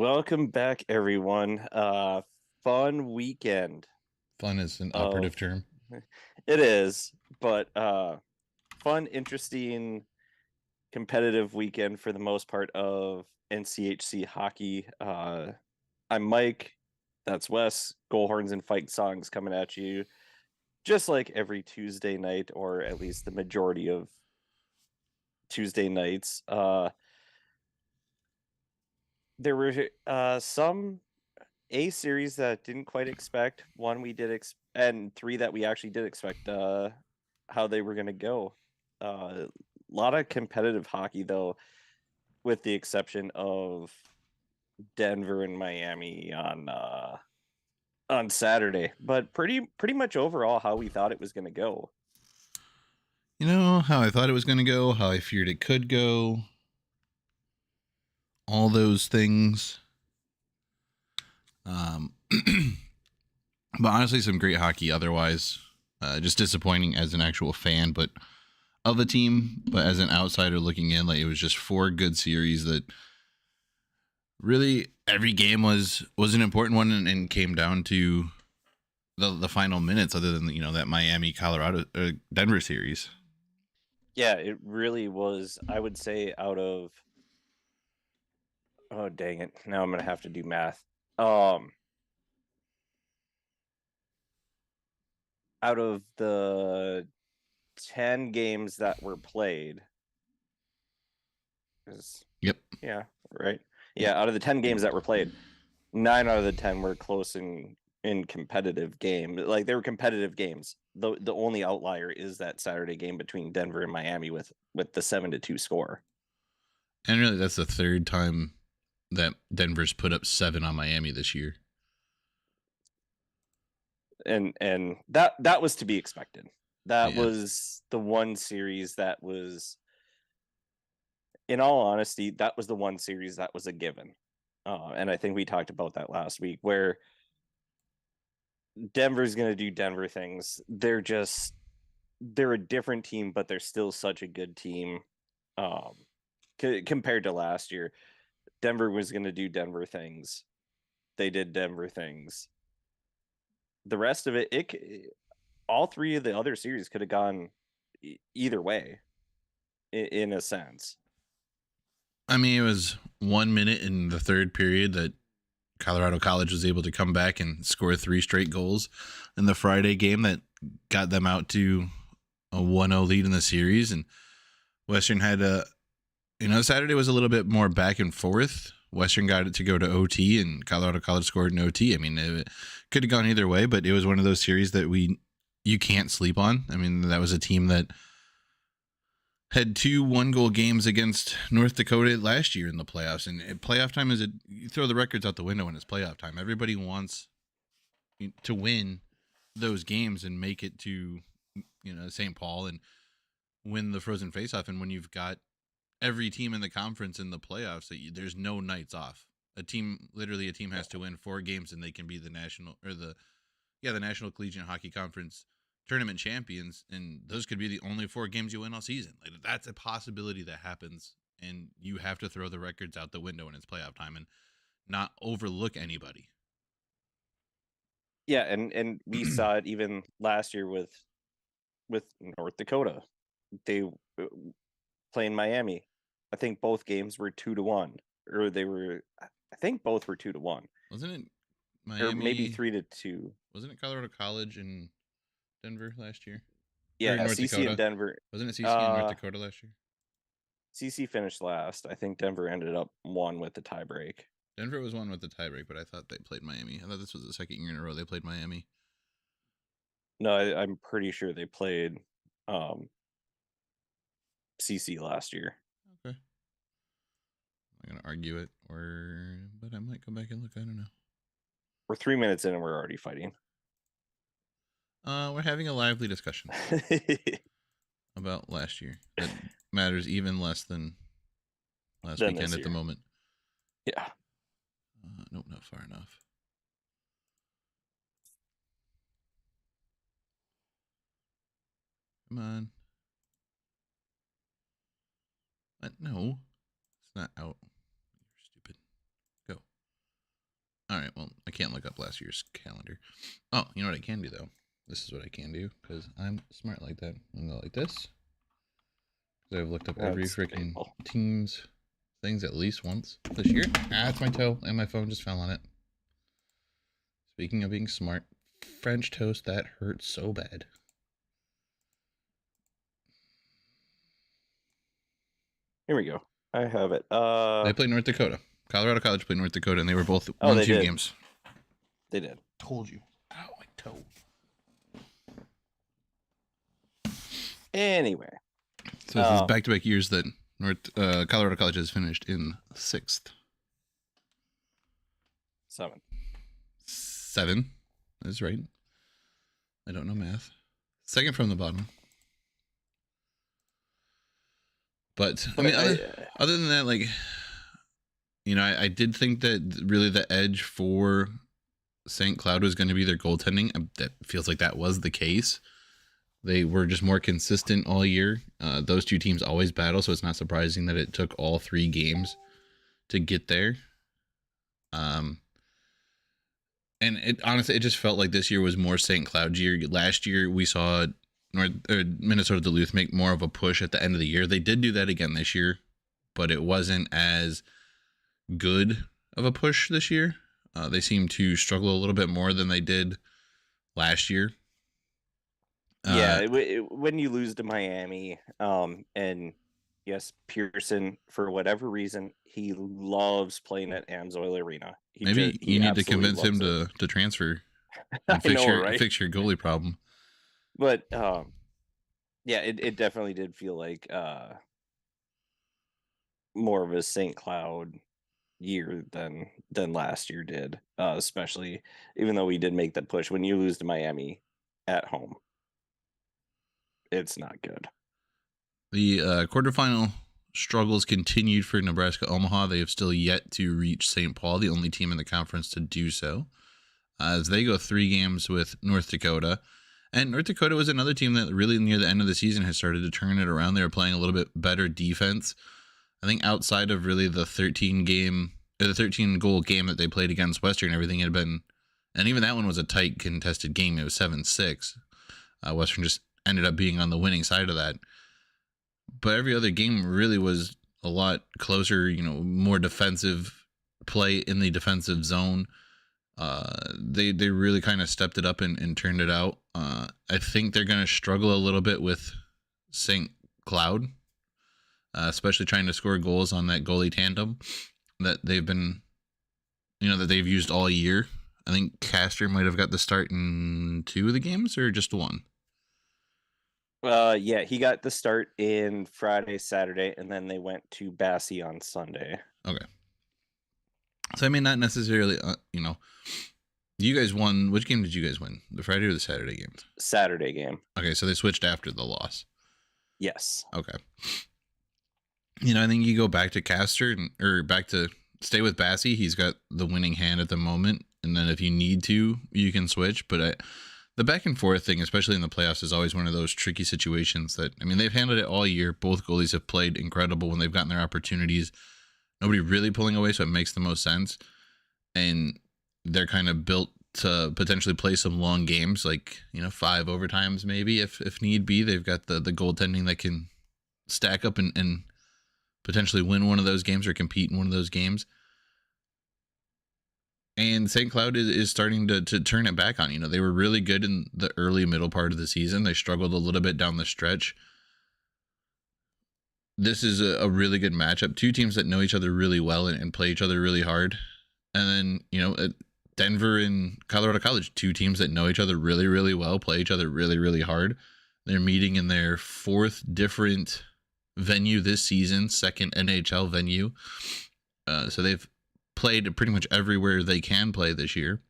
Welcome back, everyone. Fun weekend Fun is an of operative term. it is, but fun, interesting, competitive weekend for the most part of NCHC hockey. I'm Mike. That's Wes. Goal horns and fight songs coming at you, just like every Tuesday night, or at least the majority of Tuesday nights. There were some A series that didn't quite expect, one we did and three that we actually did expect how they were going to go. A lot of competitive hockey though, with the exception of Denver and Miami on Saturday, but pretty much overall how we thought it was going to go. You know how I thought it was going to go, how I feared it could go, all those things. But honestly, some great hockey otherwise. Just disappointing as an actual fan, but of the team, but as an outsider looking in, like it was just four good series that really every game was an important one and came down to the final minutes, other than that Miami Colorado Denver series. Yeah, it really was. I would say out of oh dang it, now I'm gonna have to do math. Out of the 10 games that were played, Yep. yeah, right. Yeah, out of the 10 games that were played, 9 out of the 10 were close in competitive game. Like they were competitive games. The only outlier is that Saturday game between Denver and Miami with the 7-2 score. And really, that's the third time that Denver's put up 7 on Miami this year. And that was to be expected. That was the one series that was, in all honesty, that was the one series that was a given. And I think we talked about that last week, where Denver's going to do Denver things. They're a different team, but they're still such a good team. Compared to last year, Denver was going to do Denver things. They did Denver things. The rest of it, all three of the other series could have gone either way, in a sense. I mean, it was 1 minute in the third period that Colorado College was able to come back and score 3 straight goals in the Friday game that got them out to a 1-0 lead in the series. And Western had Saturday was a little bit more back and forth. Western got it to go to OT, and Colorado College scored in OT. I mean, it could have gone either way, but it was one of those series that you can't sleep on. I mean, that was a team that had 2 1-goal games against North Dakota last year in the playoffs. And playoff time you throw the records out the window when it's playoff time. Everybody wants to win those games and make it to St. Paul and win the Frozen Faceoff. And when you've got every team in the conference in the playoffs, there's no nights off. A team has to win 4 games and they can be the national Collegiate Hockey Conference tournament champions, and those could be the only 4 games you win all season. Like, that's a possibility that happens, and you have to throw the records out the window when it's playoff time and not overlook anybody. Yeah, and we saw it even last year with North Dakota. They playing Miami. I think both games were 2-1, or I think both were 2-1. Wasn't it Miami? Or maybe 3-2. Wasn't it Colorado College and Denver last year? Yeah, North CC Dakota? And Denver. Wasn't it CC and North Dakota last year? CC finished last. I think Denver ended up 1 with the tiebreak. Denver was 1 with the tiebreak, but I thought they played Miami. I thought this was the second year in a row they played Miami. No, I'm pretty sure they played CC last year. Okay. I'm going to argue it, but I might go back and look. I don't know. We're 3 minutes in and we're already fighting. We're having a lively discussion about last year. That matters even less than last weekend at the moment. Yeah. Nope, not far enough. Come on. What? No, it's not out. You're stupid. Go. All right. Well, I can't look up last year's calendar. Oh, you know what I can do though? This is what I can do because I'm smart like that. I'm gonna go like this. Because I've looked up every That's freaking debatable. team's things at least once this year. Ah, it's my toe, and my phone just fell on it. Speaking of being smart, French toast that hurts so bad. Here we go. I have it. They played North Dakota. Colorado College played North Dakota, and they were both Oh, they 1-2 did. games. They did. Told you. Ow, my toe. Anyway. So this is back-to-back years that Colorado College has finished in 6th. 7. That's right. I don't know math. Second from the bottom. But I mean, other than that, like, you know, I did think that really the edge for St. Cloud was going to be their goaltending. That feels like that was the case. They were just more consistent all year. Those two teams always battle, so it's not surprising that it took all 3 games to get there. And it honestly, it just felt like this year was more St. Cloud's year. Last year, we saw Minnesota Duluth make more of a push at the end of the year. They did do that again this year, but it wasn't as good of a push this year. They seem to struggle a little bit more than they did last year. Yeah, when you lose to Miami, and yes, Pearson, for whatever reason, he loves playing at Amsoil Arena. Maybe you need to convince him to transfer and fix your goalie problem. But yeah, it definitely did feel like more of a St. Cloud year than last year did, especially even though we did make that push. When you lose to Miami at home, it's not good. The quarterfinal struggles continued for Nebraska Omaha. They have still yet to reach St. Paul, the only team in the conference to do so, as they go 3 games with North Dakota. And North Dakota was another team that really near the end of the season has started to turn it around. They were playing a little bit better defense. I think outside of really the 13 goal game that they played against Western, everything had been, and even that one was a tight contested game. It was 7-6. Western just ended up being on the winning side of that. But every other game really was a lot closer, you know, more defensive play in the defensive zone. They really kind of stepped it up and turned it out. I think they're going to struggle a little bit with St. Cloud, especially trying to score goals on that goalie tandem that they've been, you know, that they've used all year. I think Castor might have got the start in 2 of the games or just 1. Yeah, he got the start in Friday, Saturday, and then they went to Bassie on Sunday. Okay. So, I mean, not necessarily, you know, you guys won. Which game did you guys win? The Friday or the Saturday game? Saturday game. Okay, so they switched after the loss. Yes. Okay. You know, I think you go back to Castor or back to stay with Bassie. He's got the winning hand at the moment. And then if you need to, you can switch. But the back and forth thing, especially in the playoffs, is always one of those tricky situations that, I mean, they've handled it all year. Both goalies have played incredible when they've gotten their opportunities. Nobody really pulling away, so it makes the most sense. And they're kind of built to potentially play some long games, like, you know, 5 overtimes maybe if need be. They've got the goaltending that can stack up and potentially win one of those games or compete in one of those games. And St. Cloud is starting to turn it back on. You know, they were really good in the early middle part of the season. They struggled a little bit down the stretch. This is a really good matchup. 2 teams that know each other really well and play each other really hard. And then, you know, Denver and Colorado College, 2 teams that know each other really, really well, play each other really, really hard. They're meeting in their 4th different venue this season, 2nd NHL venue. So they've played pretty much everywhere they can play this year.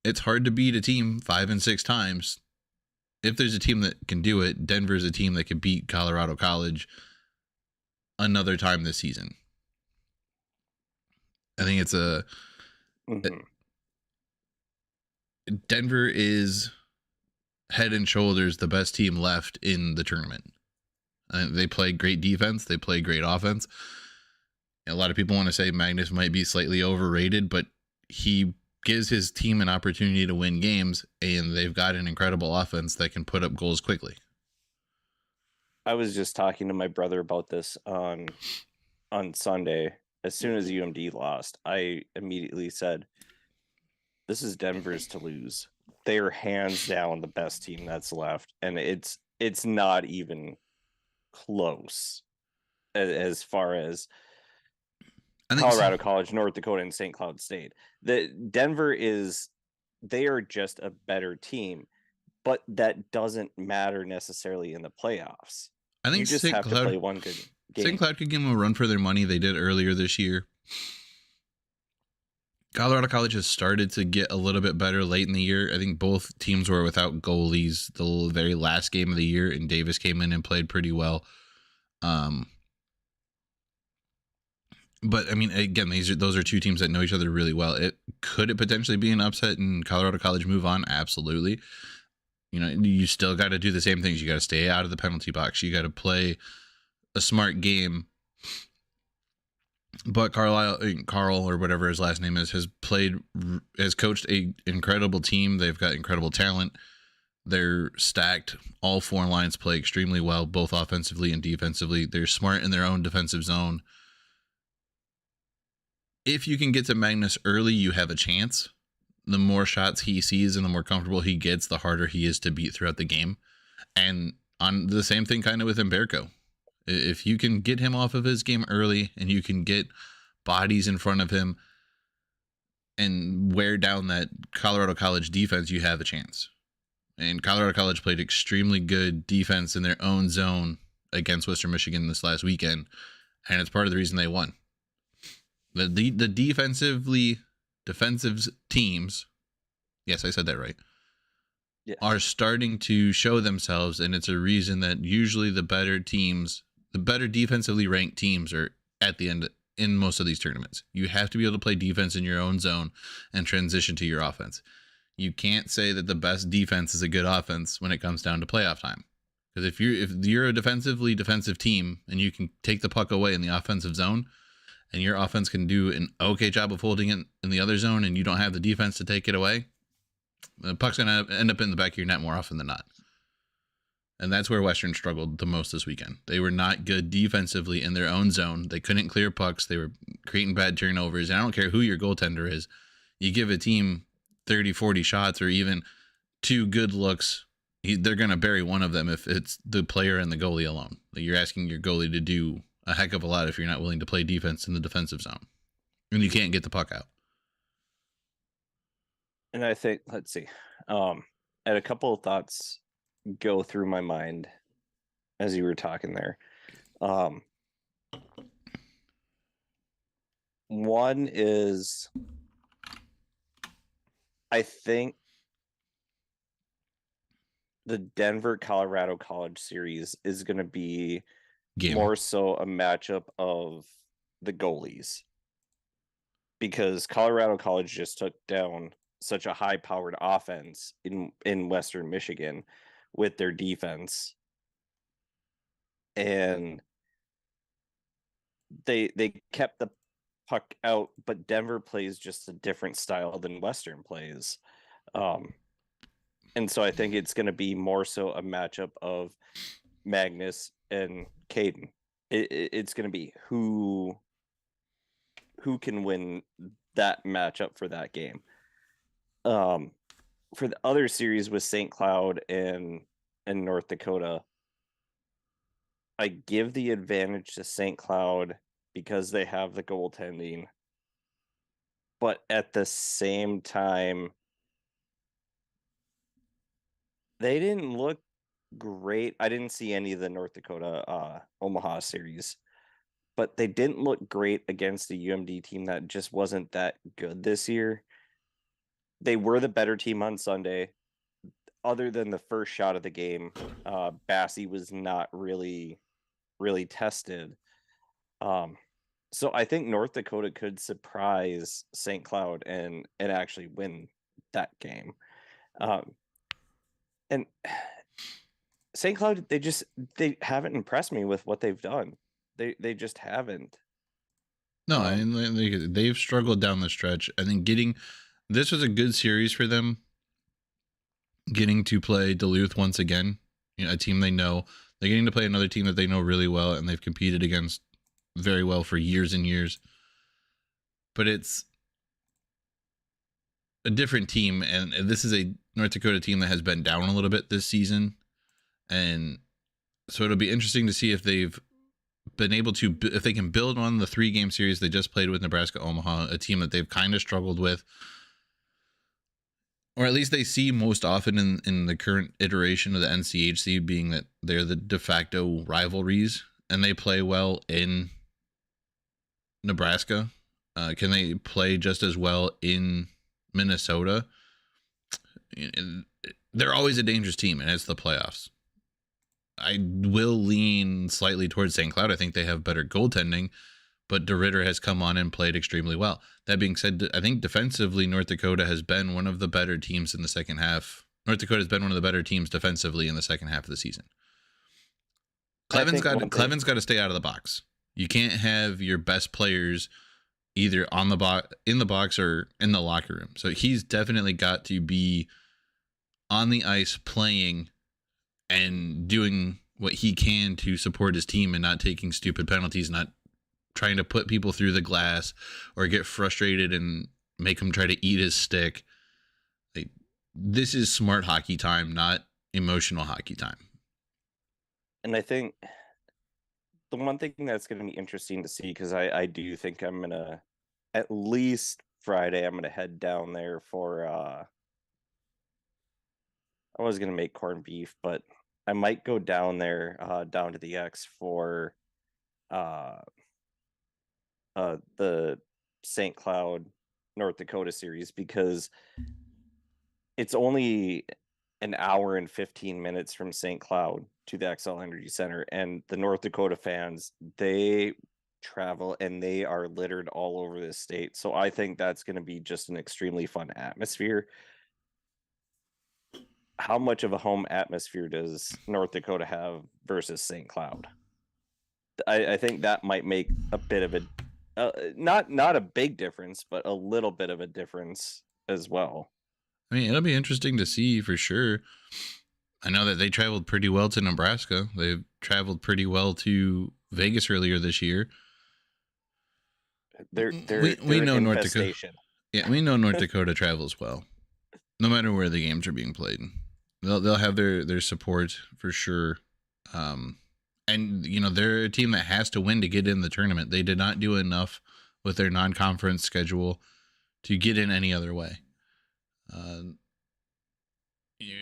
It's hard to beat a team 5 and 6 times. If there's a team that can do it, Denver's a team that can beat Colorado College another time this season. I think it's Denver is head and shoulders the best team left in the tournament. They play great defense. They play great offense. A lot of people want to say Magnus might be slightly overrated, but he gives his team an opportunity to win games, and they've got an incredible offense that can put up goals quickly. I was just talking to my brother about this on Sunday. As soon as UMD lost, I immediately said, "This is Denver's to lose. They are hands down the best team that's left, and it's not even close as far as I think Colorado College, North Dakota, and St. Cloud State. The Denver is they are just a better team, but that doesn't matter necessarily in the playoffs. I You think just St. have to Cloud play one good St. game. Cloud could give them a run for their money. They did earlier this year. Colorado College has started to get a little bit better late in the year. I think both teams were without goalies the very last game of the year, and Davis came in and played pretty well. But I mean, again, those are two teams that know each other really well. Could it potentially be an upset and Colorado College move on? Absolutely. You still got to do the same things. You got to stay out of the penalty box. You got to play a smart game. But Carl or whatever his last name is, has coached a incredible team. They've got incredible talent. They're stacked. All four lines play extremely well, both offensively and defensively. They're smart in their own defensive zone. If you can get to Magnus early, you have a chance. The more shots he sees and the more comfortable he gets, the harder he is to beat throughout the game. And on the same thing kind of with Umberco. If you can get him off of his game early and you can get bodies in front of him and wear down that Colorado College defense, you have a chance. And Colorado College played extremely good defense in their own zone against Western Michigan this last weekend, and it's part of the reason they won. The defensive teams, yes, I said that right, Yeah. are starting to show themselves, and it's a reason that usually the better defensively ranked teams are at the end in most of these tournaments. You have to be able to play defense in your own zone and transition to your offense. You can't say that the best defense is a good offense when it comes down to playoff time. Because if you're a defensive team and you can take the puck away in the offensive zone, and your offense can do an okay job of holding it in the other zone, and you don't have the defense to take it away, the puck's going to end up in the back of your net more often than not. And that's where Western struggled the most this weekend. They were not good defensively in their own zone. They couldn't clear pucks. They were creating bad turnovers. And I don't care who your goaltender is. You give a team 30, 40 shots or even two good looks, they're going to bury one of them if it's the player and the goalie alone. You're asking your goalie to do a heck of a lot if you're not willing to play defense in the defensive zone. And you can't get the puck out. And I think, let's see, I had a couple of thoughts go through my mind as you were talking there. One is, I think the Denver Colorado College series is going to be more so a matchup of the goalies, because Colorado College just took down such a high-powered offense in Western Michigan with their defense, and they kept the puck out, but Denver plays just a different style than Western plays. And so I think it's going to be more so a matchup of Magnus and Caden. It's going to be who can win that matchup for that game. For the other series with St. Cloud and North Dakota, I give the advantage to St. Cloud because they have the goaltending. But at the same time, they didn't look great. I didn't see any of the North Dakota Omaha series, but they didn't look great against the UMD team that just wasn't that good this year. They were the better team on Sunday. Other than the first shot of the game, Bassey was not really tested. So I think North Dakota could surprise St. Cloud and actually win that game. And St. Cloud, they haven't impressed me with what they've done. They just haven't. No, I Um, mean, they've struggled down the stretch. I think this was a good series for them, getting to play Duluth once again, a team they know. They're getting to play another team that they know really well and they've competed against very well for years and years. But it's a different team, and this is a North Dakota team that has been down a little bit this season. And so it'll be interesting to see if they've been able to, if they can build on the 3-game series they just played with Nebraska Omaha, a team that they've kind of struggled with, or at least they see most often in the current iteration of the NCHC, being that they're the de facto rivalries and they play well in Nebraska. Can they play just as well in Minnesota? They're always a dangerous team, and it's the playoffs. I will lean slightly towards St. Cloud. I think they have better goaltending, but DeRitter has come on and played extremely well. That being said, I think defensively, North Dakota has been one of the better teams in the second half. North Dakota has been one of the better teams defensively in the second half of the season. Cleven's got to stay out of the box. You can't have your best players either on the box, in the box, or in the locker room. So he's definitely got to be on the ice playing and doing what he can to support his team and not taking stupid penalties, not trying to put people through the glass or get frustrated and make him try to eat his stick. Like, this is smart hockey time, not emotional hockey time. and I think the one thing that's going to be interesting to see, because I do think I'm going to, at least Friday, I'm going to head down there for, I was going to make corned beef, but I might go down there, down to the X for uh, the St. Cloud, North Dakota series, because it's only an hour and 15 minutes from St. Cloud to the XL Energy Center, and the North Dakota fans, they travel and they are littered all over this state. So I think that's going to be just an extremely fun atmosphere. How much of a home atmosphere does North Dakota have versus St. Cloud? I think that might make a bit of a not a big difference, but a little bit of a difference as well. I mean, it'll be interesting to see for sure. I know that they traveled pretty well to Nebraska. They've traveled pretty well to Vegas earlier this year. We know North Dakota. Yeah, we know North Dakota travels well, no matter where the games are being played. They'll have their support for sure. And they're a team that has to win to get in the tournament. They did not do enough with their non-conference schedule to get in any other way.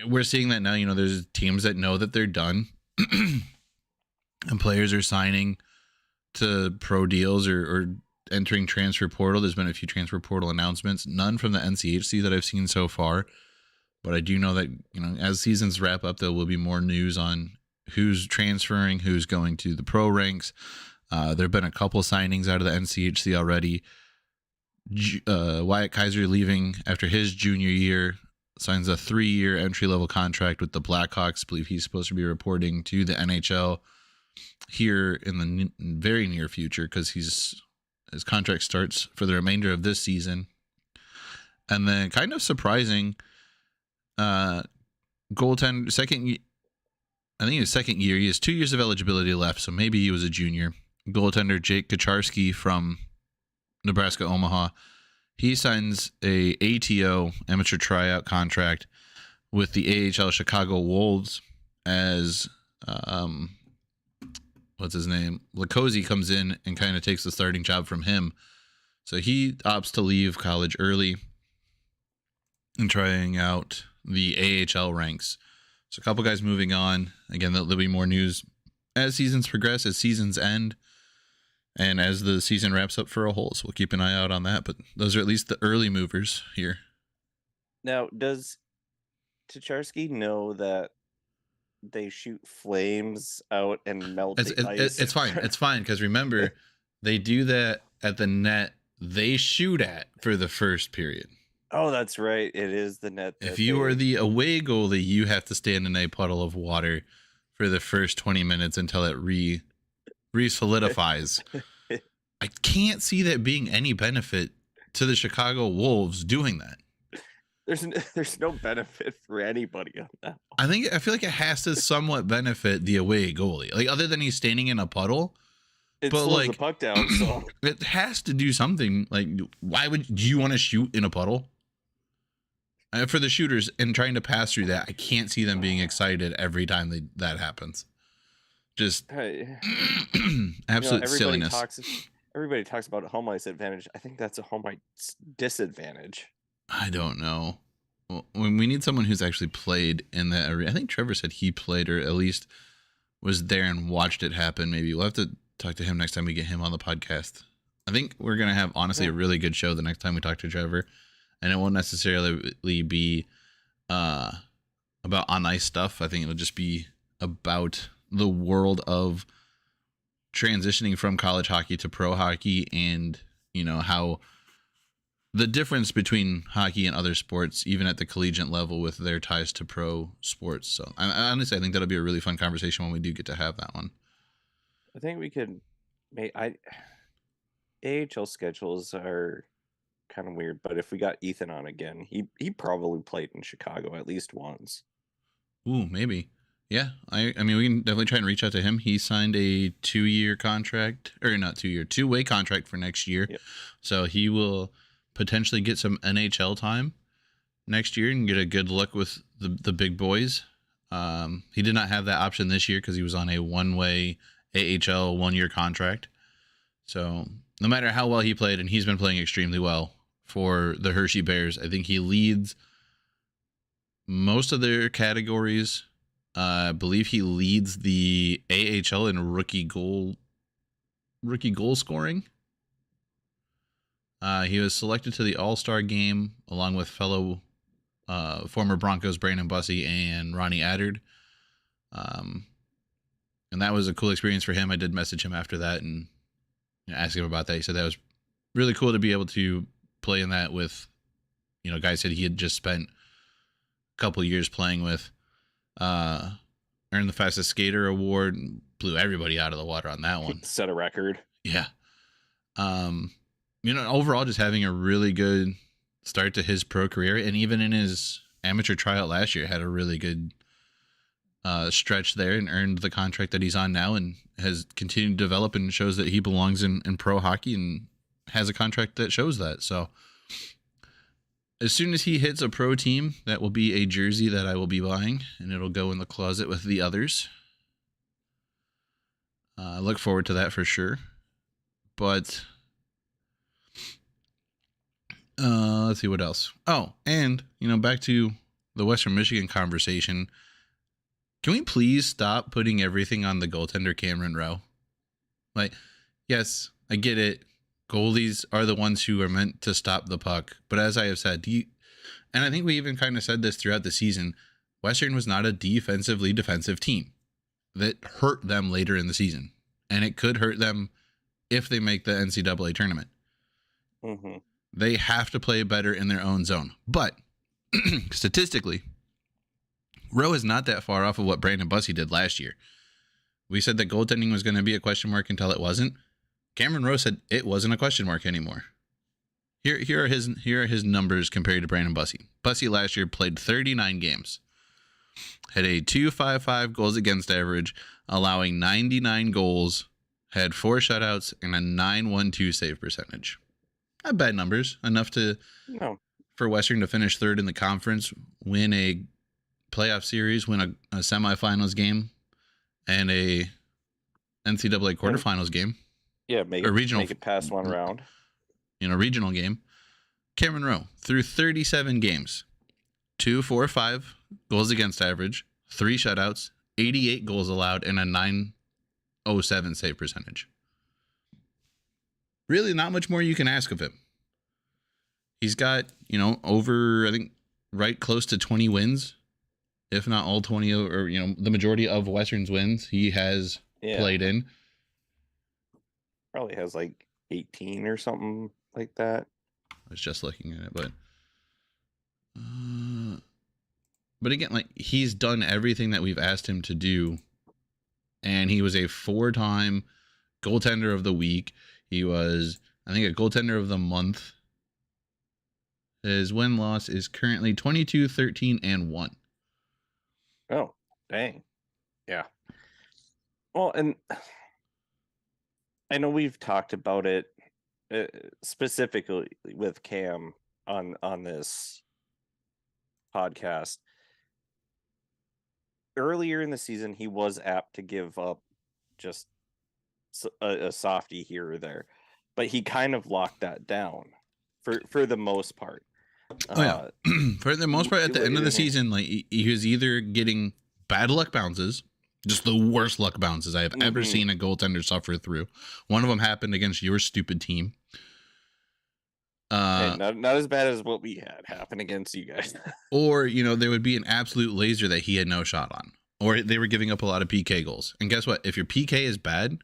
We're seeing that now. There's teams that know that they're done, and players are signing to pro deals or entering transfer portal. There's been a few transfer portal announcements, none from the NCHC that I've seen so far. But I do know that, as seasons wrap up, there will be more news on who's transferring, who's going to the pro ranks. There have been a couple signings out of the NCHC already. Wyatt Kaiser leaving after his junior year, signs a 3-year entry-level contract with the Blackhawks. I believe he's supposed to be reporting to the NHL here in the very near future, because his contract starts for the remainder of this season. And then, kind of surprising, goaltender, I think his second year. He has 2 years of eligibility left, so maybe he was a junior. Goaltender Jake Kaczarski from Nebraska Omaha. He signs a ATO, amateur tryout contract, with the AHL Chicago Wolves as what's his name? Lacosi comes in and kind of takes the starting job from him. So he opts to leave college early and trying out the AHL ranks. So a couple guys moving on. Again, there'll be more news as seasons progress, as seasons end, and as the season wraps up for a whole. So we'll keep an eye out on that. But those are at least the early movers here. Now, does Tcharski know that they shoot flames out and melt the ice? It's fine. It's fine, because remember, they do that at the net they shoot at for the first period. Oh, that's right. It is the net. If you are the away goalie, you have to stand in a puddle of water for the first 20 minutes until it re-solidifies. I can't see that being any benefit to the Chicago Wolves doing that. There's no benefit for anybody on that. I feel like it has to somewhat benefit the away goalie. Like, other than he's standing in a puddle, It but slows like the puck down, so it has to do something. Like, do you want to shoot in a puddle? For the shooters and trying to pass through that, I can't see them being excited every time that happens. Just absolute silliness. Everybody talks about home ice advantage. I think that's a home ice disadvantage. I don't know. Well, when we need someone who's actually played in that area. I think Trevor said he played, or at least was there and watched it happen. Maybe we'll have to talk to him next time we get him on the podcast. I think we're gonna have honestly a really good show the next time we talk to Trevor, and it won't necessarily be about on ice stuff. I think it'll just be about the world of transitioning from college hockey to pro hockey, and how the difference between hockey and other sports, even at the collegiate level, with their ties to pro sports. So honestly, I think that'll be a really fun conversation when we do get to have that one. I think we could make AHL schedules are kind of weird, but if we got Ethan on again, he probably played in Chicago at least once. Ooh, maybe. Yeah, I mean, we can definitely try and reach out to him. He signed a 2-year contract, or not 2-year, 2-way contract for next year. Yep. So he will potentially get some NHL time next year and get a good look with the big boys. He did not have that option this year because he was on a 1-way AHL 1-year contract. So no matter how well he played, and he's been playing extremely well for the Hershey Bears, I think he leads most of their categories. I believe he leads the AHL in rookie goal scoring. He was selected to the All-Star game along with fellow former Broncos Brandon Bussey and Ronnie Addard. And that was a cool experience for him. I did message him after that and ask him about that. He said that was really cool to be able to play in that with, guys that he had just spent a couple years playing with. Earned the fastest skater award, blew everybody out of the water on that one. Set a record. Yeah. Overall, just having a really good start to his pro career, and even in his amateur tryout last year, had a really good stretch there and earned the contract that he's on now, and has continued to develop and shows that he belongs in pro hockey and has a contract that shows that. So as soon as he hits a pro team, that will be a jersey that I will be buying, and it'll go in the closet with the others. I look forward to that for sure. But let's see what else. Oh, and back to the Western Michigan conversation. Can we please stop putting everything on the goaltender Cameron Rowe? Like, yes, I get it. Goalies are the ones who are meant to stop the puck. But as I have said, and I think we even kind of said this throughout the season, Western was not a defensively defensive team. That hurt them later in the season. And it could hurt them if they make the NCAA tournament. Mm-hmm. They have to play better in their own zone. But statistically, Rowe is not that far off of what Brandon Bussey did last year. We said that goaltending was going to be a question mark until it wasn't. Cameron Rowe said it wasn't a question mark anymore. Here are his numbers compared to Brandon Bussey. Bussey last year played 39 games, had a .255 goals against average, allowing 99 goals, had 4 shutouts, and a .912 save percentage. Not bad numbers, enough for Western to finish third in the conference, win a playoff series, win a semifinals game, and a NCAA quarterfinals game. Yeah, make it past one round. Regional game. Cameron Rowe, through 37 games, .245 goals against average, 3 shutouts, 88 goals allowed, and a .907 save percentage. Really not much more you can ask of him. He's got, over, I think, right close to 20 wins, if not all 20, or, the majority of Western's wins he has played in. Probably has like 18 or something like that. I was just looking at it, but again, like, he's done everything that we've asked him to do, and he was a 4-time goaltender of the week. He was, I think, a goaltender of the month. His win-loss is currently 22-13-1. Oh, dang. Yeah. Well, and I know we've talked about it specifically with Cam on this podcast. Earlier in the season, he was apt to give up just a softie here or there, but he kind of locked that down for the most part. Oh yeah, for the most part, at the end of the Mhm. season, like he was either getting bad luck bounces, just the worst luck bounces I have ever seen a goaltender suffer through. One of them happened against your stupid team. Hey, not as bad as what we had happen against you guys. Or, there would be an absolute laser that he had no shot on. Or they were giving up a lot of PK goals. And guess what? If your PK is bad,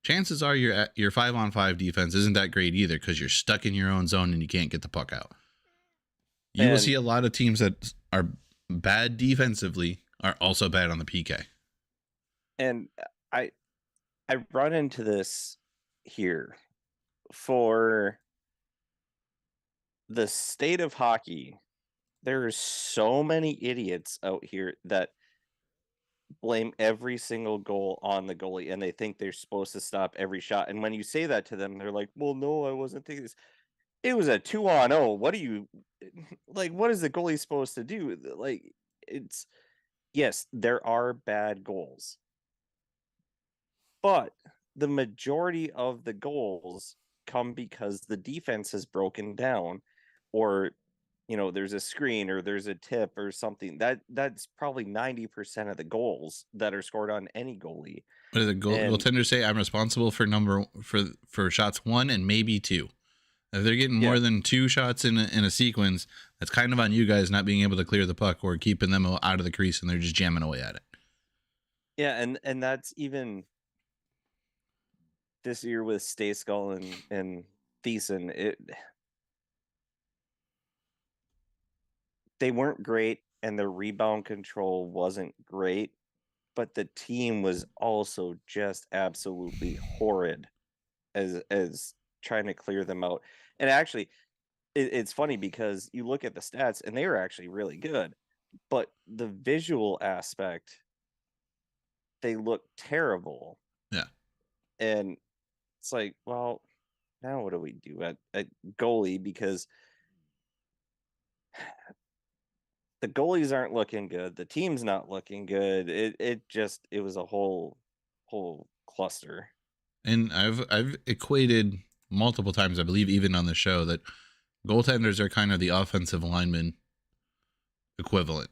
chances are your 5-on-5 defense isn't that great either, because you're stuck in your own zone and you can't get the puck out. You will see a lot of teams that are bad defensively are also bad on the PK. And I run into this here for the state of hockey. There are so many idiots out here that blame every single goal on the goalie, and they think they're supposed to stop every shot. And when you say that to them, they're like, "Well, no, I wasn't thinking this. It was a 2-on-0. What do you like? What is the goalie supposed to do? Like, it's yes, there are bad goals, but the majority of the goals come because the defense has broken down, or there's a screen or there's a tip or something. That's probably 90% of the goals that are scored on any goalie. What do the And goaltenders say? I'm responsible for shots 1 and maybe 2. If they're getting yeah, more than 2 shots in a sequence, that's kind of on you guys not being able to clear the puck or keeping them out of the crease, and they're just jamming away at it. yeah, and that's even this year with Stay-Skull and Thiessen. They weren't great, and the rebound control wasn't great, but the team was also just absolutely horrid as trying to clear them out. And actually, it's funny because you look at the stats and they were actually really good, but the visual aspect, they look terrible. Yeah. And it's like, well, now what do we do at goalie? Because the goalies aren't looking good, the team's not looking good. It was a whole cluster. And I've equated multiple times, I believe even on the show, that goaltenders are kind of the offensive lineman equivalent.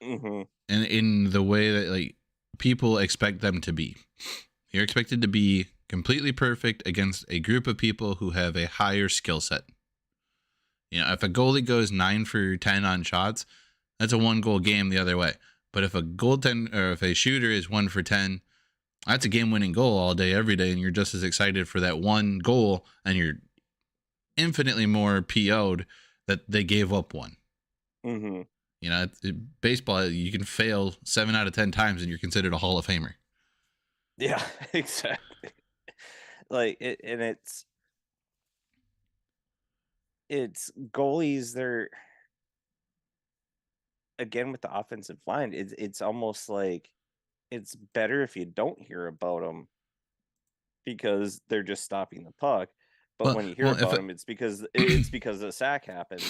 Mm-hmm. And in the way that like people expect them to be. You're expected to be completely perfect against a group of people who have a higher skill set. If a goalie goes 9 for 10 on shots, that's a 1-goal game the other way. But if a goaltender or if a shooter is 1 for 10, that's a game-winning goal all day, every day, and you're just as excited for that one goal, and you're infinitely more PO'd that they gave up one. Mm-hmm. Baseball, you can fail 7 out of 10 times, and you're considered a Hall of Famer. Yeah, exactly. Like and it's goalies. They're again with the offensive line. It's almost like it's better if you don't hear about them because they're just stopping the puck. But when you hear Well, if about them, it's because a sack happened,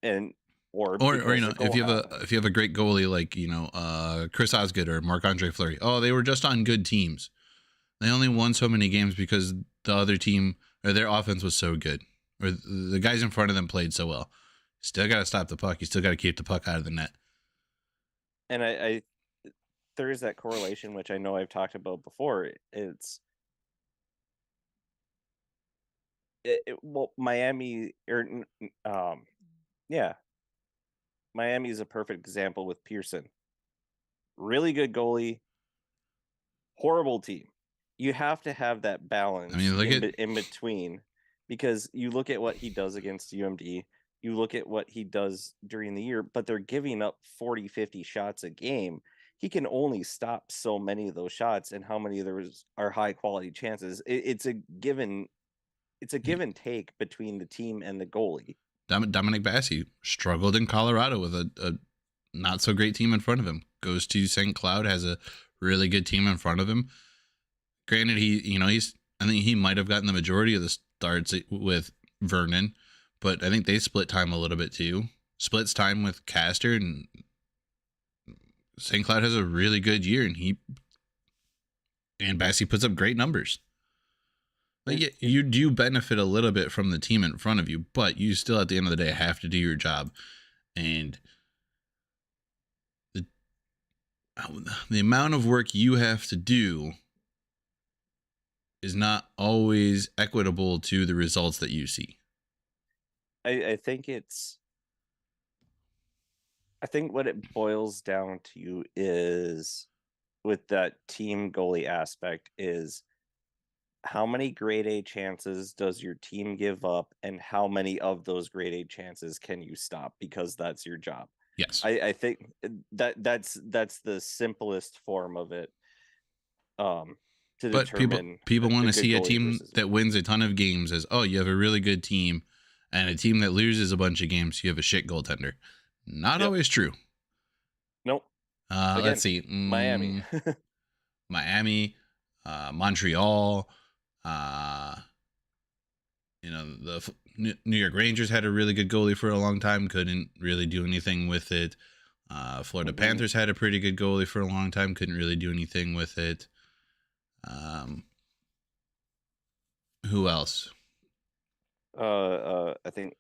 and or or because a goal happened. if you have a great goalie like Chris Osgood or Marc-Andre Fleury, they were just on good teams. They only won so many games because the other team or their offense was so good, or the guys in front of them played so well. Still got to stop the puck. You still got to keep the puck out of the net. And I there is that correlation, which I know I've talked about before. Well, Miami or yeah, Miami is a perfect example with Pearson. Really good goalie, horrible team. You have to have that balance I mean, in between, because you look at what he does against UMD, you look at what he does during the year, but they're giving up 40, 50 shots a game. He can only stop so many of those shots, and how many of those are high quality chances. It's a given it's a give and take between the team and the goalie. Dominic Bassey struggled in Colorado with a not so great team in front of him. Goes to St. Cloud, has a really good team in front of him. Granted, I think he might have gotten the majority of the starts with Vernon, but I think they split time a little bit too. Splits time with Castor, and St. Cloud has a really good year, and Bassey puts up great numbers. Like, yeah, you do benefit a little bit from the team in front of you, but you still, at the end of the day, have to do your job. And the amount of work you have to do is not always equitable to the results that you see. I think what it boils down to is, with that team goalie aspect, is how many grade A chances does your team give up, and how many of those grade A chances can you stop, because that's your job. Yes. I think that's the simplest form of it, to But determine people want a to good see a goalie team versus that wins a ton of games as, oh, you have a really good team, and a team that loses a bunch of games, you have a shit goaltender. Not Yep. always true. Nope. Again, Let's see. Miami. Miami, Montreal, the New York Rangers had a really good goalie for a long time, couldn't really do anything with it. Florida Panthers had a pretty good goalie for a long time, couldn't really do anything with it. Who else? I think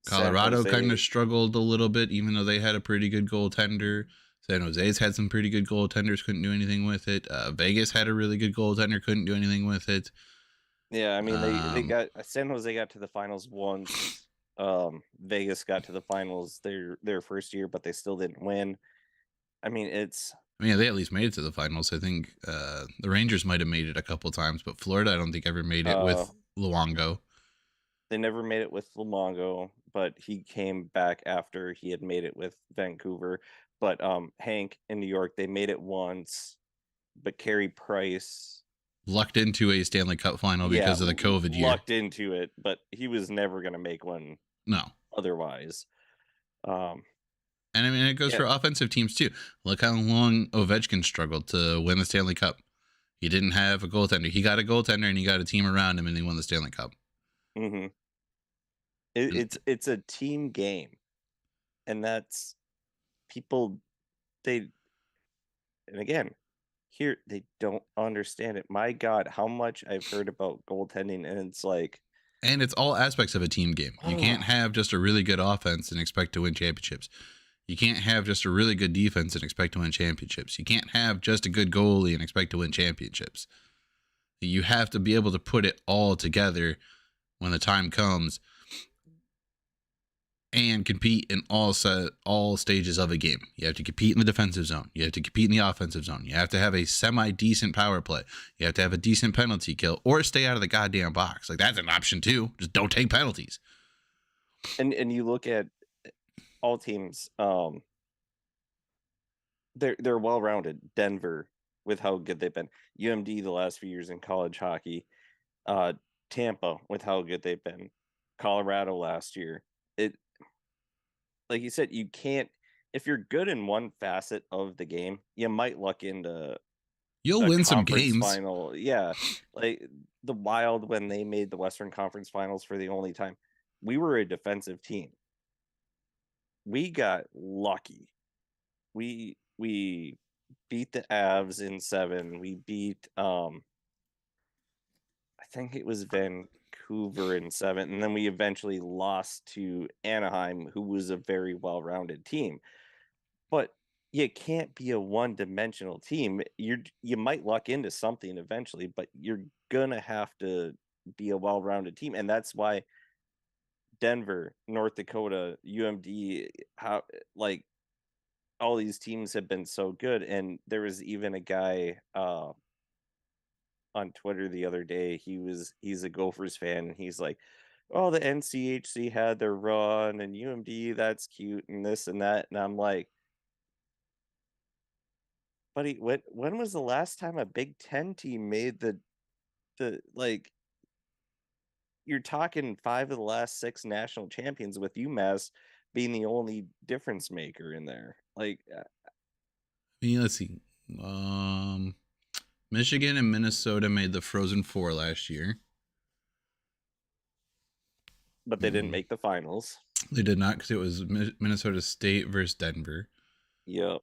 Colorado kind of struggled a little bit, even though they had a pretty good goaltender. San Jose's had some pretty good goaltenders, couldn't do anything with it. Vegas had a really good goaltender, couldn't do anything with it. Yeah, I mean, they got San Jose got to the finals once. Vegas got to the finals their first year, but they still didn't win. I mean, they at least made it to the finals. I think the Rangers might have made it a couple times, but Florida, I don't think ever made it with Luongo. They never made it with Luongo, but he came back after he had made it with Vancouver. But Hank in New York, they made it once, but Carey Price lucked into a Stanley Cup final because of the COVID year. Lucked into it, but he was never going to make one. No. Otherwise. And I mean, it goes for offensive teams too. Look how long Ovechkin struggled to win the Stanley Cup. He didn't have a goaltender. He got a goaltender, and he got a team around him, and he won the Stanley Cup. Mm-hmm. It's a team game, and that's people. And again, here they don't understand it. My God, how much I've heard about goaltending, and it's like, and it's all aspects of a team game. You can't have just a really good offense and expect to win championships. You can't have just a really good defense and expect to win championships. You can't have just a good goalie and expect to win championships. You have to be able to put it all together when the time comes and compete in all stages of a game. You have to compete in the defensive zone. You have to compete in the offensive zone. You have to have a semi-decent power play. You have to have a decent penalty kill, or stay out of the goddamn box. Like, that's an option too. Just don't take penalties. And you look at all teams, they're well-rounded. Denver, with how good they've been. UMD the last few years in college hockey. Tampa, with how good they've been. Colorado last year. Like you said, you can't, if you're good in one facet of the game, you might luck into you'll win some games. Final. Yeah. Like the Wild, when they made the Western Conference Finals for the only time, we were a defensive team. We got lucky. We beat the Avs in 7. We beat I think it was Vancouver in 7, and then we eventually lost to Anaheim, who was a very well-rounded team. But you can't be a one-dimensional team. You might luck into something eventually, but you're gonna have to be a well-rounded team, and that's why Denver, North Dakota, UMD, how, like, all these teams have been so good. And there was even a guy on Twitter the other day. He's a Gophers fan, and he's like, "Oh, the NCHC had their run, and UMD, that's cute, and this and that." And I'm like, buddy, when was the last time a Big Ten team made the like you're talking 5 of the last 6 national champions with UMass being the only difference maker in there. Like, I mean, let's see. Michigan and Minnesota made the Frozen Four last year. but they didn't make the finals. They did not, because it was Minnesota State versus Denver. Yep.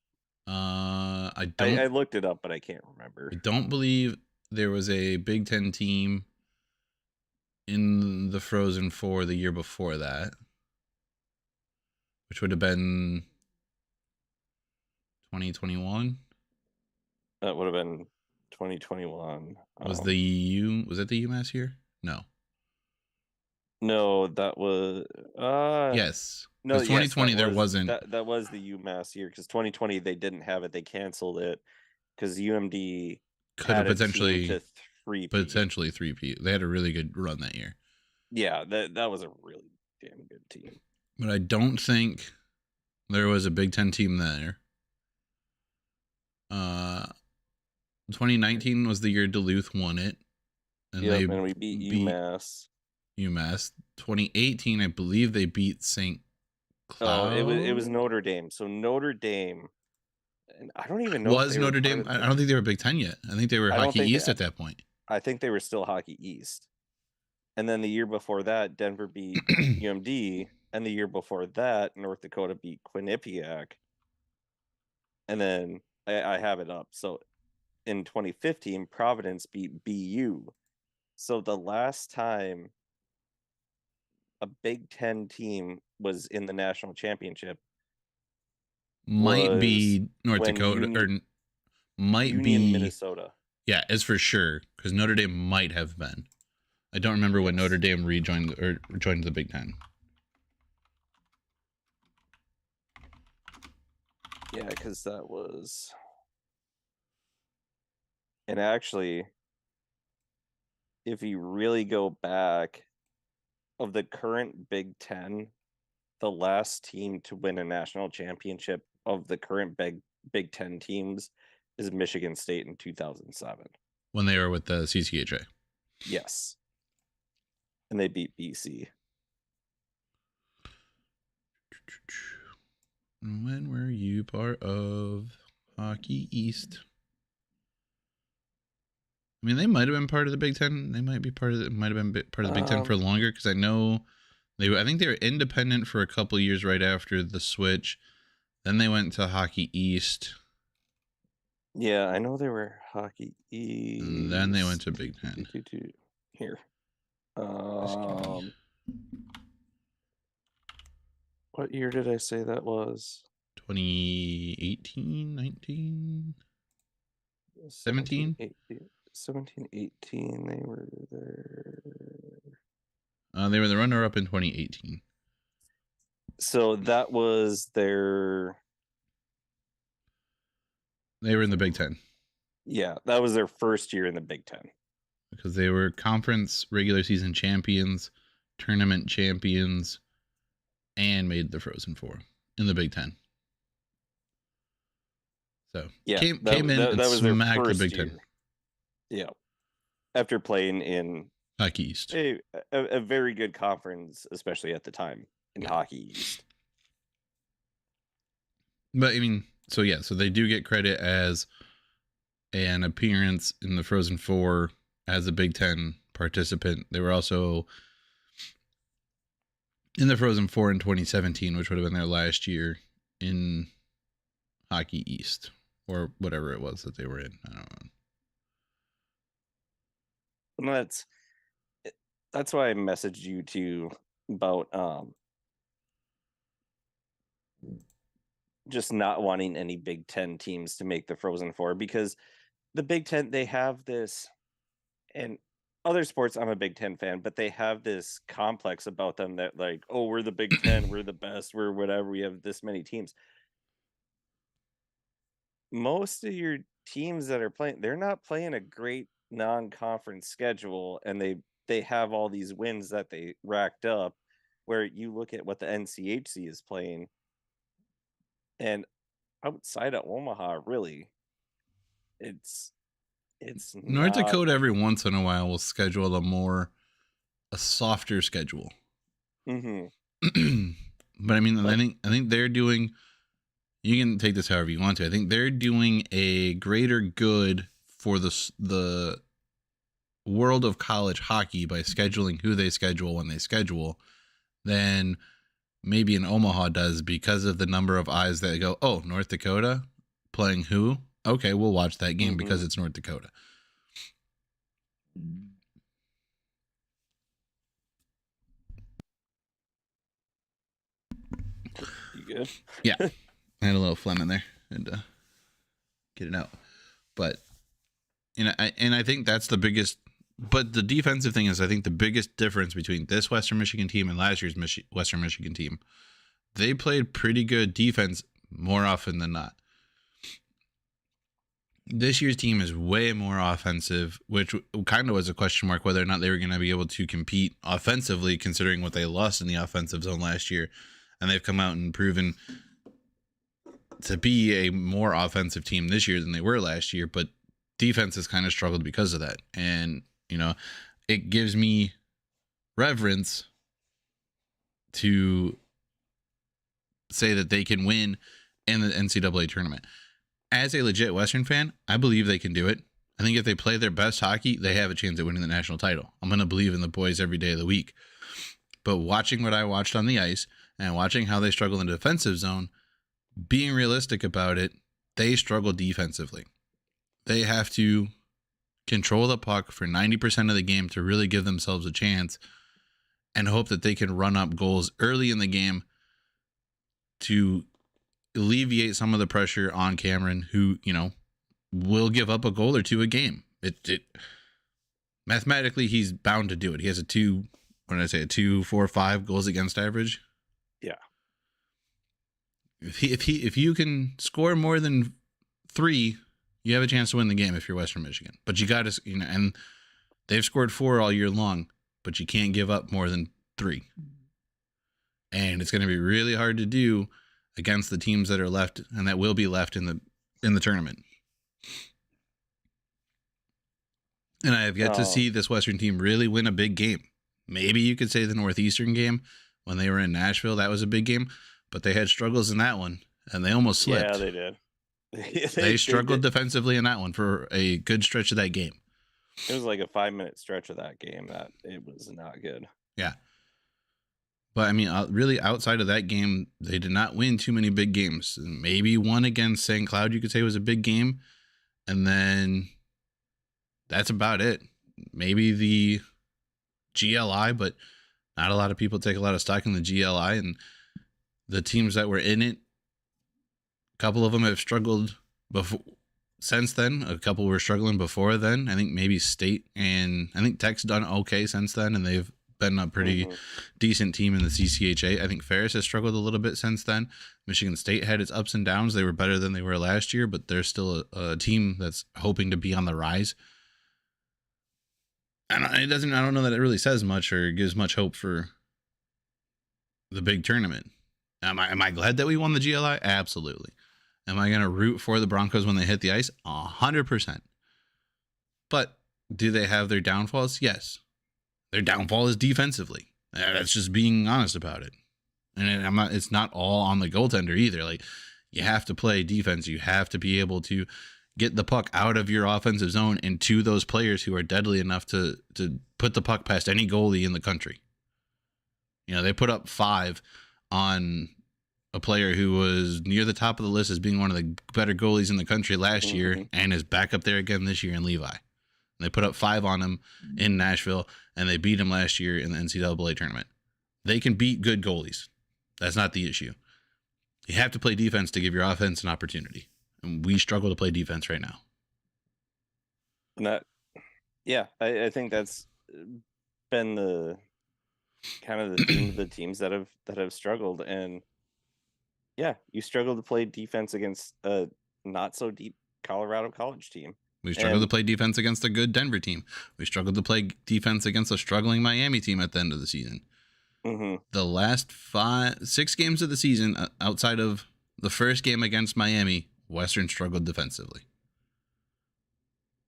I I looked it up, but I can't remember. I don't believe there was a Big Ten team in the Frozen Four the year before that, which would have been 2021. That would have been 2021. Was that the UMass year? No. No, that was Yes. no, Because 2020 there wasn't. That was the UMass year, because 2020 they didn't have it. They canceled it because UMD Could have had a potentially team to three-peat. potentially three-peat. They had a really good run that year. Yeah, that was a really damn good team. But I don't think there was a Big Ten team there. 2019 was the year Duluth won it, and and we beat UMass. 2018, I believe they beat St. Cloud. Oh, it was Notre Dame. So Notre Dame, and I don't even know. Was Notre Dame? I don't think they were Big Ten yet. I think they were Hockey East at that point. I think they were still Hockey East. And then the year before that, Denver beat UMD, and the year before that, North Dakota beat Quinnipiac. And then I have it up. So in 2015, Providence beat BU. So the last time a Big Ten team was in the national championship might be North Dakota, or might be Minnesota. Yeah, it's for sure, because Notre Dame might have been. I don't remember when Notre Dame joined the Big Ten. Yeah, because that was, and actually, if you really go back, of the current Big Ten, the last team to win a national championship of the current Big Ten teams is Michigan State in 2007. When they were with the CCHA. Yes. And they beat BC. When were you part of Hockey East? I mean, they might have been part of the Big Ten. They might have been part of the Big Ten for longer, because I know I think they were independent for a couple years right after the switch. Then they went to Hockey East. Yeah, I know they were Hockey East. And then they went to Big Ten. Here. What year did I say that was? 2018, 19, 17? 17, 18, they were there. They were the runner-up in 2018. So that was their... They were in the Big Ten. Yeah, that was their first year in the Big Ten. Because they were conference regular season champions, tournament champions, and made the Frozen Four in the Big Ten. So yeah, came in and smacked the Big Ten. Yeah, after playing in Hockey East, a very good conference, especially at the time in Hockey East. But I mean, so they do get credit as an appearance in the Frozen Four as a Big Ten participant. They were also in the Frozen Four in 2017, which would have been their last year in Hockey East, or whatever it was that they were in. I don't know. And that's why I messaged you too about just not wanting any Big Ten teams to make the Frozen Four, because the Big Ten, they have this, and other sports, I'm a Big Ten fan, but they have this complex about them that, like, oh, we're the Big Ten, we're the best, we're whatever, we have this many teams. Most of your teams that are playing, they're not playing a great non-conference schedule, and they have all these wins that they racked up, where you look at what the NCHC is playing, and outside of Omaha, really, it's North Dakota every once in a while will schedule a more a softer schedule. Mm-hmm. But I mean, But I think they're doing. You can take this however you want to. I think they're doing a greater good for the world of college hockey by scheduling who they schedule when they schedule than maybe an Omaha does, because of the number of eyes that go, oh, North Dakota playing who? Okay, we'll watch that game because it's North Dakota. you good? Yeah, I had a little phlegm in there and get it out. But I think that's the biggest. But the defensive thing is, I think the biggest difference between this Western Michigan team and last year's Western Michigan team, they played pretty good defense more often than not. This year's team is way more offensive, which kind of was a question mark whether or not they were going to be able to compete offensively, considering what they lost in the offensive zone last year. And they've come out and proven to be a more offensive team this year than they were last year, but defense has kind of struggled because of that. And, it gives me reverence to say that they can win in the NCAA tournament. As a legit Western fan, I believe they can do it. I think if they play their best hockey, they have a chance at winning the national title. I'm going to believe in the boys every day of the week. But watching what I watched on the ice and watching how they struggle in the defensive zone, being realistic about it, they struggle defensively. They have to control the puck for 90% of the game to really give themselves a chance and hope that they can run up goals early in the game to alleviate some of the pressure on Cameron, who, will give up a goal or two a game. It mathematically, he's bound to do it. He has a 2.45 goals against average. Yeah. If you can score more than 3, you have a chance to win the game if you're Western Michigan. But you got to, and they've scored 4 all year long, but you can't give up more than 3. And it's going to be really hard to do against the teams that are left and that will be left in the tournament. And I have yet to see this Western team really win a big game. Maybe you could say the Northeastern game when they were in Nashville, that was a big game, but they had struggles in that one and they almost slipped. Yeah, they did. They struggled defensively in that one for a good stretch of that game. It was like a 5-minute stretch of that game that it was not good. Yeah. But I mean, really outside of that game, they did not win too many big games. Maybe one against St. Cloud, you could say, was a big game. And then that's about it. Maybe the GLI, but not a lot of people take a lot of stock in the GLI. And the teams that were in it, a couple of them have struggled before. Since then, a couple were struggling before then. I think maybe State and I think Tech's done okay since then, and they've been a pretty decent team in the CCHA. I think Ferris has struggled a little bit since then. Michigan State had its ups and downs. They were better than they were last year, but they're still a team that's hoping to be on the rise. And I don't know that it really says much or gives much hope for the big tournament. Am I glad that we won the GLI? Absolutely. Am I going to root for the Broncos when they hit the ice? 100%. But do they have their downfalls? Yes. Their downfall is defensively. That's just being honest about it. And it's not all on the goaltender either. Like, you have to play defense. You have to be able to get the puck out of your offensive zone and to those players who are deadly enough to put the puck past any goalie in the country. They put up 5 on a player who was near the top of the list as being one of the better goalies in the country last year and is back up there again this year in Levi. And they put up 5 on him in Nashville, and they beat him last year in the NCAA tournament. They can beat good goalies. That's not the issue. You have to play defense to give your offense an opportunity. And we struggle to play defense right now. And I think that's been the kind of the theme of the teams that have struggled. And yeah, you struggle to play defense against a not so deep Colorado College team. We struggled to play defense against a good Denver team. We struggled to play defense against a struggling Miami team at the end of the season. The last 6 games of the season, outside of the first game against Miami, Western struggled defensively.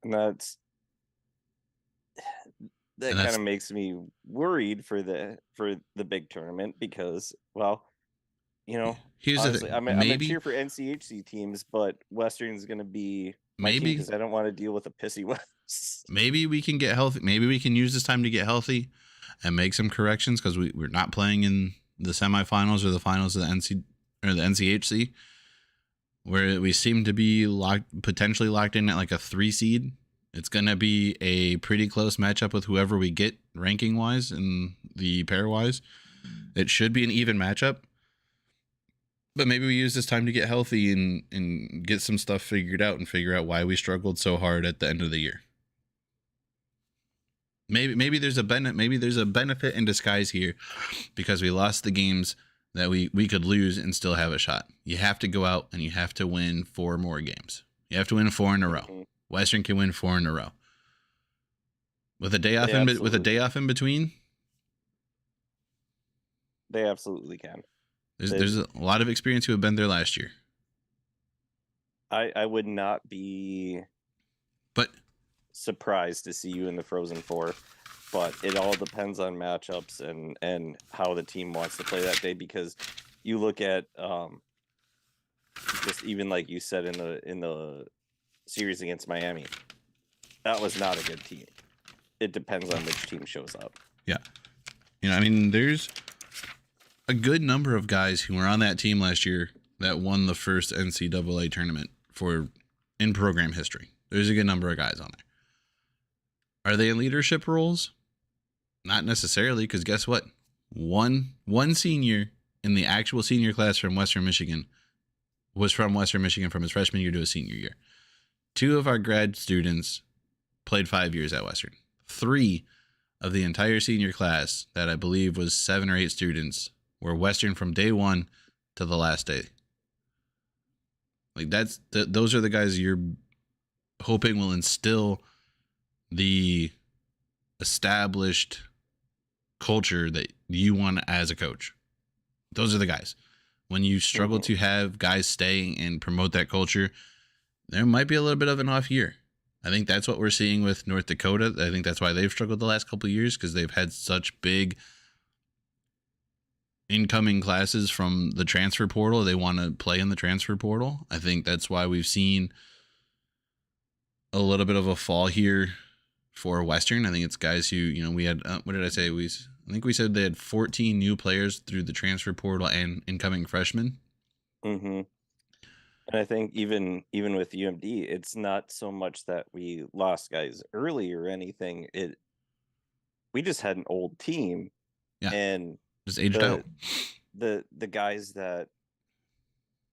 And that And kind that's of makes me worried for the big tournament because, well, here's the honestly, thing. I'm gonna cheer for NCHC teams, but Western's gonna be my team Maybe because I don't want to deal with a pissy West. maybe we can get healthy. Maybe we can use this time to get healthy and make some corrections because we're not playing in the semifinals or the finals of the NCHC, where we seem to be potentially locked in at like a 3 seed. It's gonna be a pretty close matchup with whoever we get ranking wise and the pair wise. It should be an even matchup. But maybe we use this time to get healthy and get some stuff figured out and figure out why we struggled so hard at the end of the year. Maybe there's a benefit in disguise here because we lost the games that we could lose and still have a shot. You have to go out and you have to win 4 more games. You have to win 4 in a row. Mm-hmm. Western can win 4 in a row. With a day off in between, they absolutely can. there's a lot of experience who have been there last year. I would not be surprised to see you in the Frozen Four, but it all depends on matchups and how the team wants to play that day. Because you look at just even like you said in the series against Miami, that was not a good team. It depends on which team shows up. Yeah, I mean, there's a good number of guys who were on that team last year that won the first NCAA tournament in program history. There's a good number of guys on there. Are they in leadership roles? Not necessarily, because guess what? One senior in the actual senior class from Western Michigan was from Western Michigan from his freshman year to his senior year. 2 of our grad students played 5 years at Western. 3 of the entire senior class, that I believe was 7 or 8 students, were Western from day 1 to the last day. Like those are the guys you're hoping will instill the established culture that you want as a coach. Those are the guys. When you struggle to have guys stay and promote that culture, there might be a little bit of an off year. I think that's what we're seeing with North Dakota. I think that's why they've struggled the last couple of years, because they've had such big incoming classes from the transfer portal. They want to play in the transfer portal. I think that's why we've seen a little bit of a fall here for Western. I think it's guys who, we had, what did I say? I think we said they had 14 new players through the transfer portal and incoming freshmen. Mm-hmm. And I think even with UMD, it's not so much that we lost guys early or anything. We just had an old team. Yeah. And just aged out. The guys that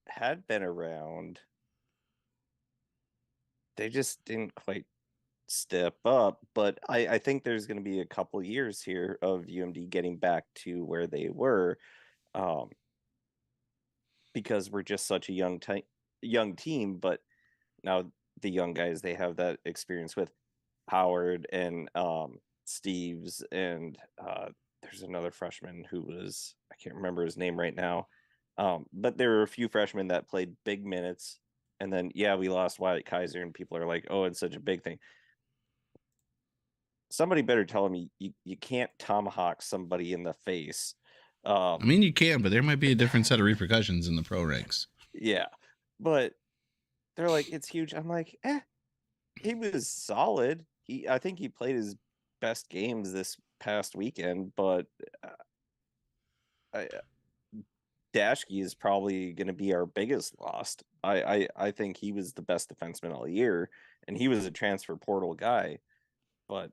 had been around, they just didn't quite step up. But I think there's going to be a couple years here of UMD getting back to where they were, because we're just such a young team. But now the young guys, they have that experience with Howard and Steves, and there's another freshman who was, I can't remember his name right now, but there were a few freshmen that played big minutes. And then we lost Wyatt Kaiser, and people are like, oh, it's such a big thing. Somebody better tell me you can't tomahawk somebody in the face. I mean, you can, but there might be a different set of repercussions in the pro ranks. Yeah, but they're like, it's huge. I'm like, he was solid. I think he played his best games this past weekend, but Dashke is probably going to be our biggest loss. I think he was the best defenseman all year, and he was a transfer portal guy. But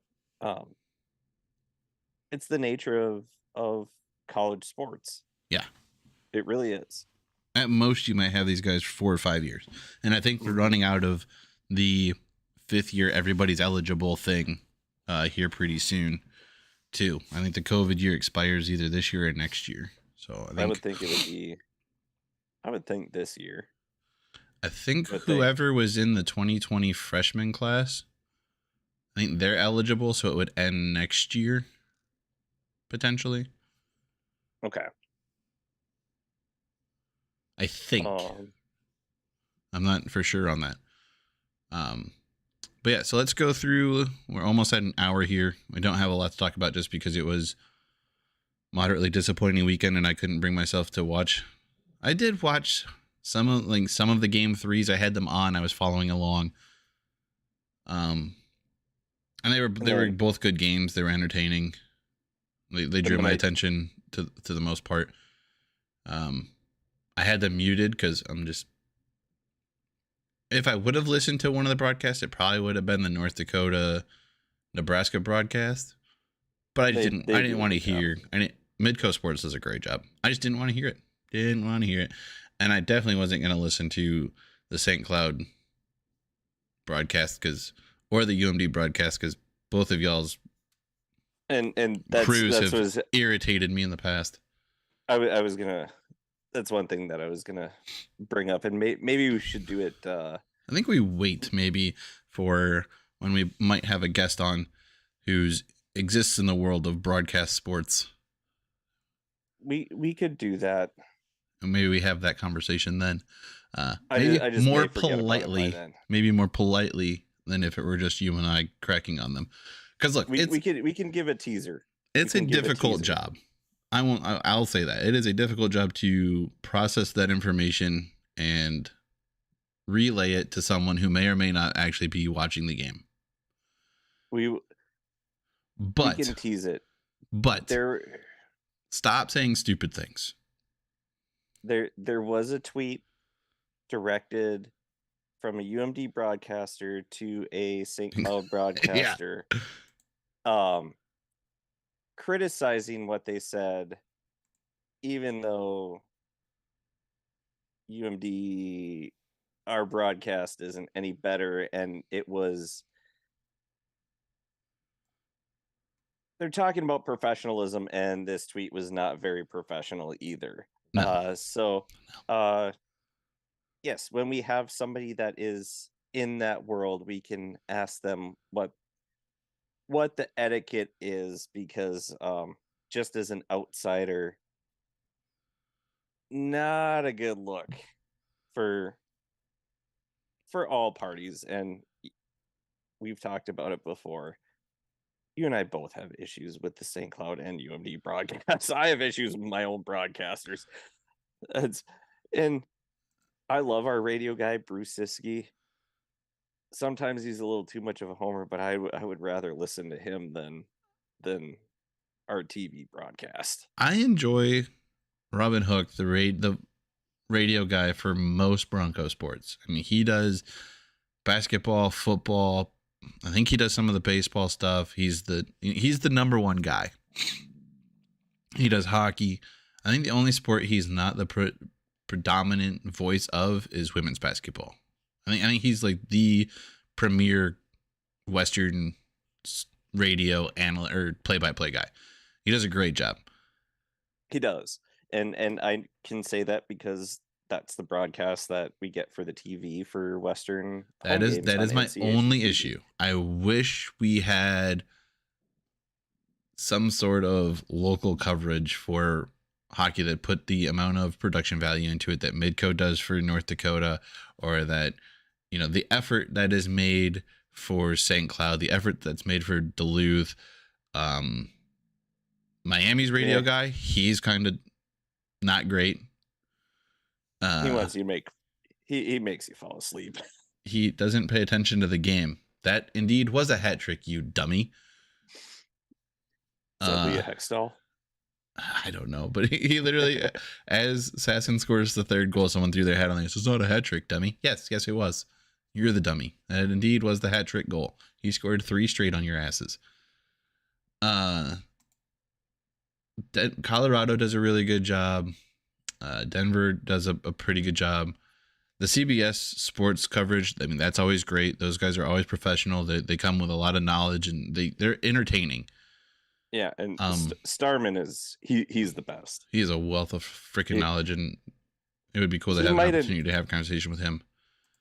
it's the nature of college sports. Yeah, it really is. At most, you might have these guys for 4 or 5 years, and I think we're running out of the 5th year everybody's eligible thing here pretty soon too. I think the COVID year expires either this year or next year. So I would think it would be. I would think this year. I think whoever was in the 2020 freshman class, I think they're eligible, so it would end next year, potentially. Okay. I think. I'm not for sure on that. But yeah, so let's go through. We're almost at an hour here. We don't have a lot to talk about just because it was moderately disappointing weekend and I couldn't bring myself to watch. I did watch some of the game threes. I had them on. I was following along. And they were both good games. They were entertaining. They drew my attention to the most part. I had them muted because I'm just. If I would have listened to one of the broadcasts, it probably would have been the North Dakota, Nebraska broadcast. But I didn't want to hear. Midco Sports does a great job. I just didn't want to hear it. And I definitely wasn't going to listen to the St. Cloud broadcast or the UMD broadcast because both of y'all's and crews have irritated me in the past. I was gonna. That's one thing that I was gonna bring up, and maybe we should do it. I think we wait maybe for when we might have a guest on who exists in the world of broadcast sports. We could do that. And maybe we have that conversation then. I just more politely, maybe more politely than if it were just you and I cracking on them. Because look, we can give a teaser. It's a difficult job. I'll say that it is a difficult job to process that information and relay it to someone who may or may not actually be watching the game. We can tease it, but stop saying stupid things. There was a tweet directed from a UMD broadcaster to a St. Cloud broadcaster, criticizing what they said, even though UMD, our broadcast isn't any better, and they're talking about professionalism, and this tweet was not very professional either. No. Yes, when we have somebody that is in that world, we can ask them what the etiquette is, because just as an outsider, not a good look for all parties. And we've talked about it before. You and I both have issues with the St. Cloud and UMD broadcasts. I have issues with my own broadcasters. And I love our radio guy, Bruce Siskey. Sometimes he's a little too much of a homer, but I would rather listen to him than our TV broadcast. I enjoy Robin Hook, the radio guy for most Bronco sports. I mean, he does basketball, football. I think he does some of the baseball stuff. He's the number one guy. He does hockey. I think the only sport he's not the predominant voice of is women's basketball. I think he's like the premier Western radio analyst or play-by-play guy. He does a great job. He does. And I can say that because that's the broadcast that we get for the TV for Western. That is my NCHC only issue. I wish we had some sort of local coverage for hockey that put the amount of production value into it that Midco does for North Dakota, or that, the effort that is made for St. Cloud, the effort that's made for Duluth. Miami's radio guy, he's kind of not great. He wants you to he makes you fall asleep. He doesn't pay attention to the game. That indeed was a hat trick, you dummy. Is that Leah Hextall? I don't know, but he literally, as Sasson scores the third goal, someone threw their hat on there. It's not a hat trick, dummy. Yes, it was. You're the dummy. That indeed was the hat trick goal. He scored 3 straight on your asses. Colorado does a really good job. Denver does a pretty good job. The CBS sports coverage, I mean, that's always great. Those guys are always professional. They come with a lot of knowledge, and they're entertaining. Yeah, and Starman he's the best. He has a wealth of freaking knowledge, and it would be cool to have an opportunity to have a conversation with him.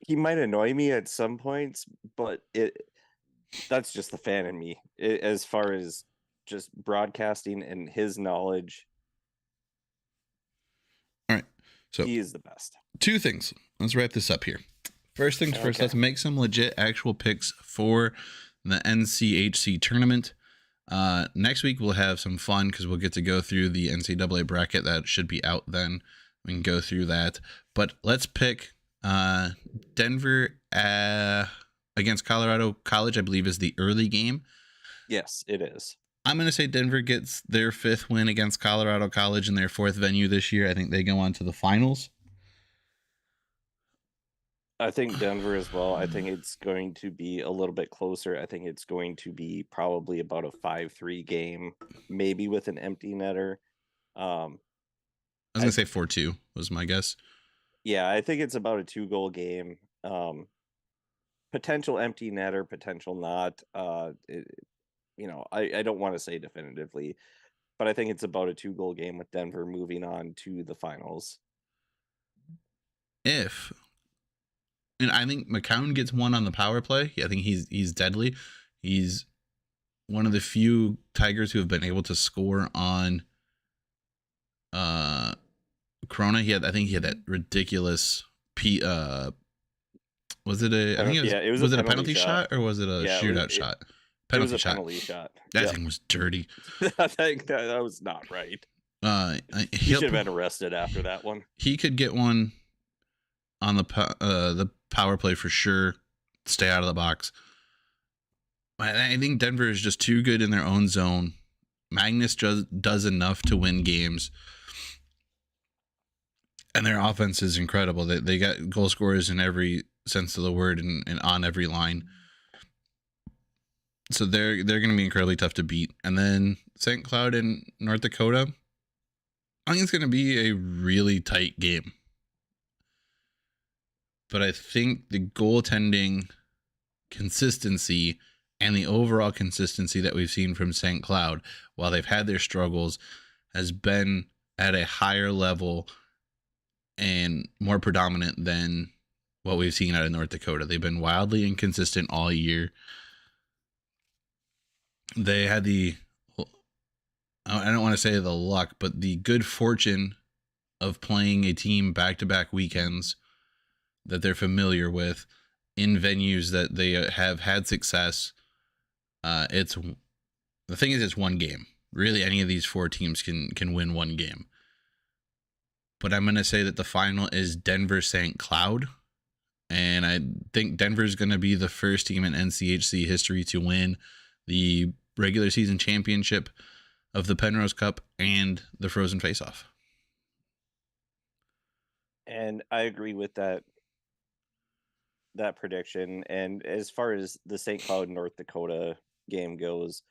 He might annoy me at some points, but that's just the fan in me. As far as just broadcasting and his knowledge. All right. So he is the best. 2 things. Let's wrap this up here. First things first, Okay. let's make some legit actual picks for the NCHC tournament. Next week we'll have some fun because we'll get to go through the NCAA bracket that should be out then. We can go through that. But let's pick Denver against Colorado College, I believe, is the early game. Yes, it is. I'm going to say Denver gets their 5th win against Colorado College in their 4th venue this year. I think they go on to the finals. I think Denver as well. I think it's going to be a little bit closer. I think it's going to be probably about a 5-3 game, maybe with an empty netter. I was going to say 4-2 was my guess. Yeah, I think it's about a 2-goal game. Potential empty netter, potential not. I don't want to say definitively, but I think it's about a 2-goal game with Denver moving on to the finals. And I think McCown gets one on the power play. I think he's deadly. He's one of the few Tigers who have been able to score on Corona. I think he had that ridiculous was it a? I think it was a penalty shot or was it a shootout shot? Penalty shot. Penalty shot. That thing was dirty. I think that was not right. He should have been arrested after that one. He could get one on the power play for sure. Stay out of the box. I think Denver is just too good in their own zone. Magnus does enough to win games. And their offense is incredible. They got goal scorers in every sense of the word and on every line. So they're going to be incredibly tough to beat. And then St. Cloud and North Dakota, I think it's going to be a really tight game. But I think the goaltending consistency and the overall consistency that we've seen from St. Cloud, while they've had their struggles, has been at a higher level and more predominant than what we've seen out of North Dakota. They've been wildly inconsistent all year. They had I don't want to say the luck, but the good fortune of playing a team back-to-back weekends that they're familiar with in venues that they have had success. The thing is, it's one game. Really, any of these 4 teams can win one game. But I'm going to say that the final is Denver-St. Cloud. And I think Denver's going to be the first team in NCHC history to win the regular season championship of the Penrose Cup and the Frozen Faceoff. And I agree with that prediction. And as far as the St. Cloud North Dakota game goes,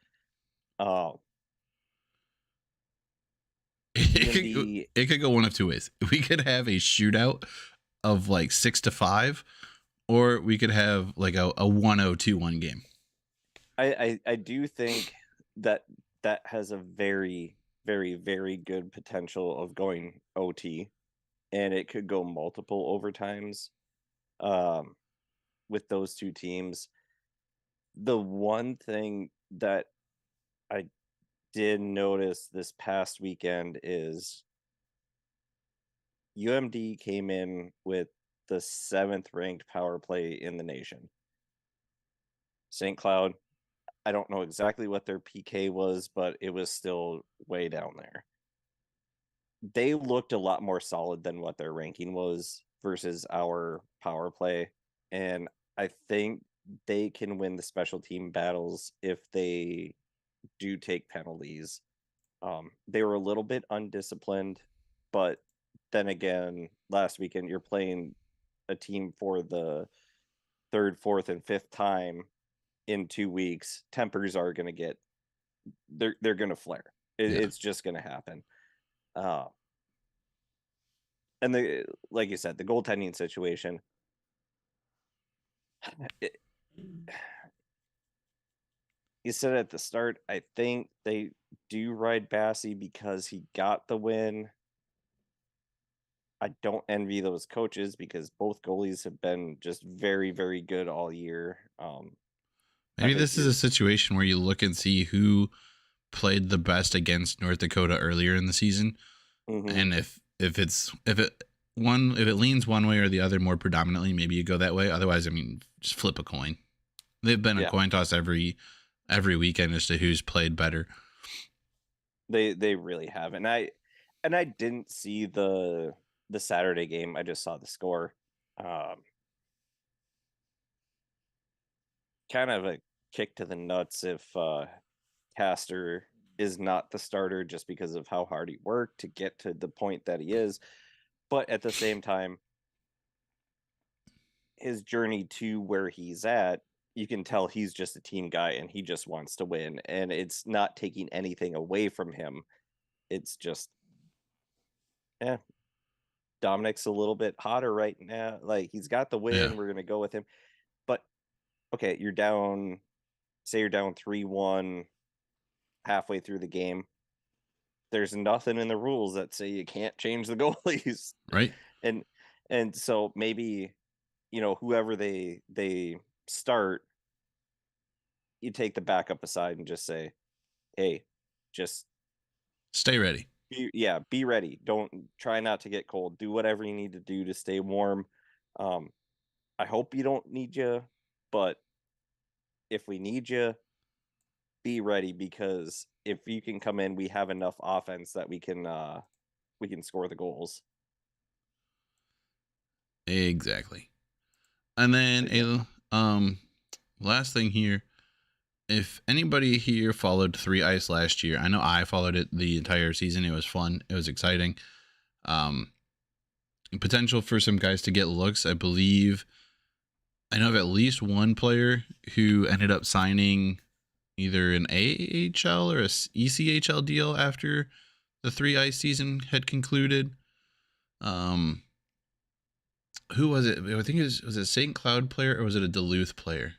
it could go one of two ways. We could have a shootout of like 6-5, or we could have like a 1-0-2-1 game. I do think that has a very, very, very good potential of going OT, and it could go multiple overtimes with those two teams. The one thing that I did notice this past weekend is UMD came in with the 7th ranked power play in the nation. St. Cloud, I don't know exactly what their PK was, but it was still way down there. They looked a lot more solid than what their ranking was versus our power play. And I think they can win the special team battles if they do take penalties. They were a little bit undisciplined, but then again, last weekend you're playing a team for the 3rd, 4th, and 5th time in 2 weeks. Tempers are going to get, they're going to flare. It's just going to happen. And like you said, the goaltending situation, you said at the start, I think they do ride Bassey because he got the win. I don't envy those coaches because both goalies have been just very, very good all year. Maybe this is a situation where you look and see who played the best against North Dakota earlier in the season, and if if it leans one way or the other more predominantly, maybe you go that way. Otherwise, I mean, just flip a coin. They've been a Yeah, coin toss every weekend as to who's played better. they really have, and I didn't see the Saturday game. I just saw the score. Um, Kind of a kick to the nuts if Caster is not the starter just because of how hard he worked to get to the point that he is. But at the same time, his journey to where he's at, you can tell he's just a team guy and he just wants to win. And it's not taking anything away from him. It's just, yeah, Dominic's a little bit hotter right now. Like he's got the Yeah, win. We're going to go with him. But okay, you're down, say you're down 3-1 halfway through the game. There's nothing in the rules that say you can't change the goalies. right. and and so maybe, whoever they start, you take the backup aside and just say, hey, just Stay ready. be ready. Don't try not to get cold. Do whatever you need to do to stay warm. um I hope you don't need you, but if we need you, be ready, because if you can come in, we have enough offense that we can score the goals. Exactly. And then But yeah, last thing here, if anybody here followed 3 Ice last year, I know I followed it the entire season. It was fun. It was exciting. Um, Potential for some guys to get looks. I believe I know of at least one player who ended up signing either an AHL or a ECHL deal after the 3 Ice season had concluded. Um, who was it? I think was it a St. Cloud player or was it a Duluth player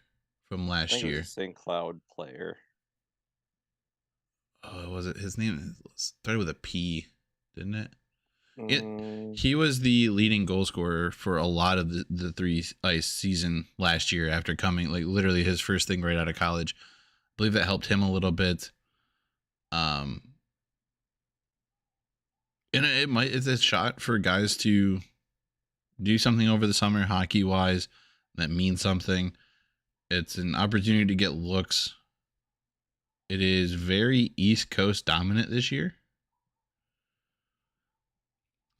from I last think it was a year? St. Cloud player. Was it his name started with a P, didn't it? Mm, He was the leading goal scorer for a lot of the 3 Ice season last year after coming, like literally his first thing right out of college. I believe that helped him a little bit. Um, and it's a shot for guys to do something over the summer hockey wise that means something. It's an opportunity to get looks. It is very East Coast dominant this year.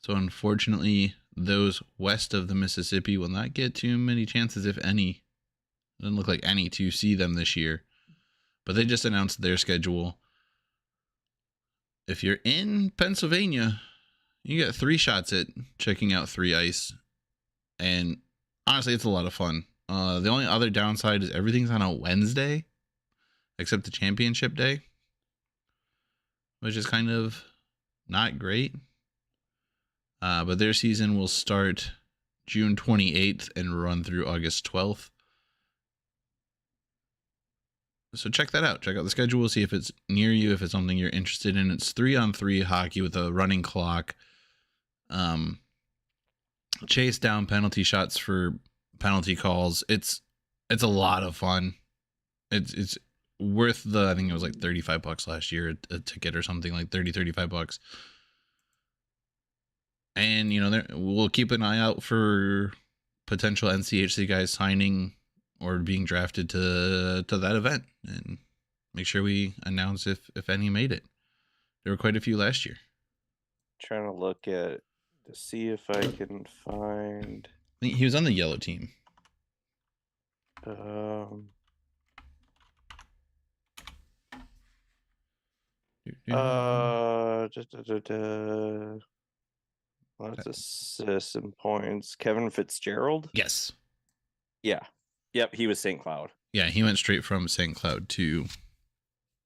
So unfortunately, those west of the Mississippi will not get too many chances, if any. It doesn't look like any to see them this year. But they just announced their schedule. If you're in Pennsylvania, you get 3 shots at checking out 3 Ice. And honestly, it's a lot of fun. The only other downside is everything's on a Wednesday, except the championship day, which is kind of not great. But their season will start June 28th and run through August 12th. So check that out. Check out the schedule. See if it's near you, if it's something you're interested in. It's 3-on-3 hockey with a running clock. Chase down penalty shots for penalty calls. It's a lot of fun. It's worth I think it was like $35 last year, a ticket or something, like $35. And we'll keep an eye out for potential NCHC guys signing or being drafted to that event, and make sure we announce if any made it. There were quite a few last year. trying to look at to see if I can find. I think he was on the yellow team. Um, Lots of assists and points. Kevin Fitzgerald. Yes. Yeah. Yep. He was St. Cloud. Yeah, he went straight from St. Cloud to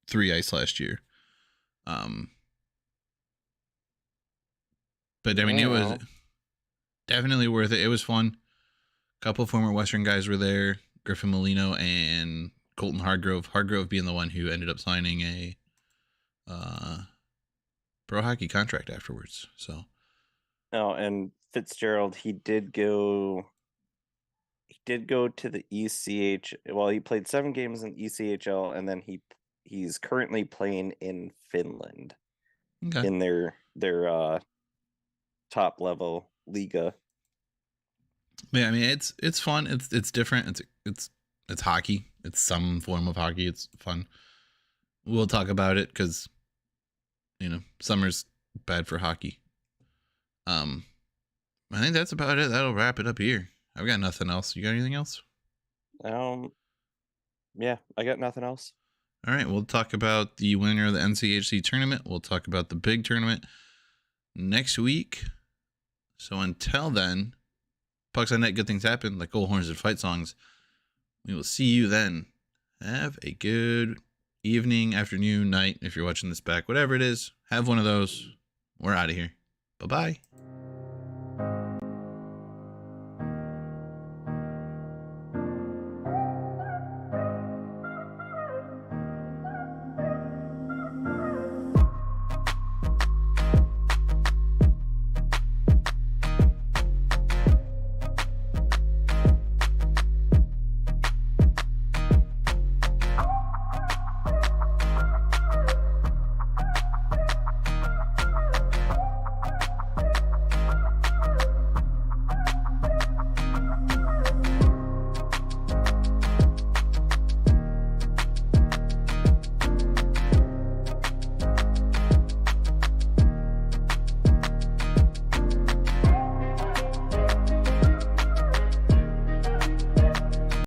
3 Ice last year. But I mean, it was definitely worth it. It was fun. A couple former Western guys were there. Griffin Molino and Colton Hargrove. Hargrove being the one who ended up signing a pro hockey contract afterwards. So. Oh, and Fitzgerald, he did go to the ECH. Well, he played 7 games in ECHL, and then he's currently playing in Finland, Okay. in their top level Liga. But yeah, I mean, it's fun. It's different. It's hockey. It's some form of hockey. It's fun. We'll talk about it because summer's bad for hockey. I think that's about it. That'll wrap it up here. I've got nothing else. You got anything else? Yeah, I got nothing else. All right, we'll talk about the winner of the NCHC tournament. We'll talk about the big tournament next week. So until then, Pucks on Net, good things happen, like Gold Horns and Fight Songs. We will see you then. Have a good evening, afternoon, night, if you're watching this back, whatever it is. Have one of those. We're out of here. Bye-bye.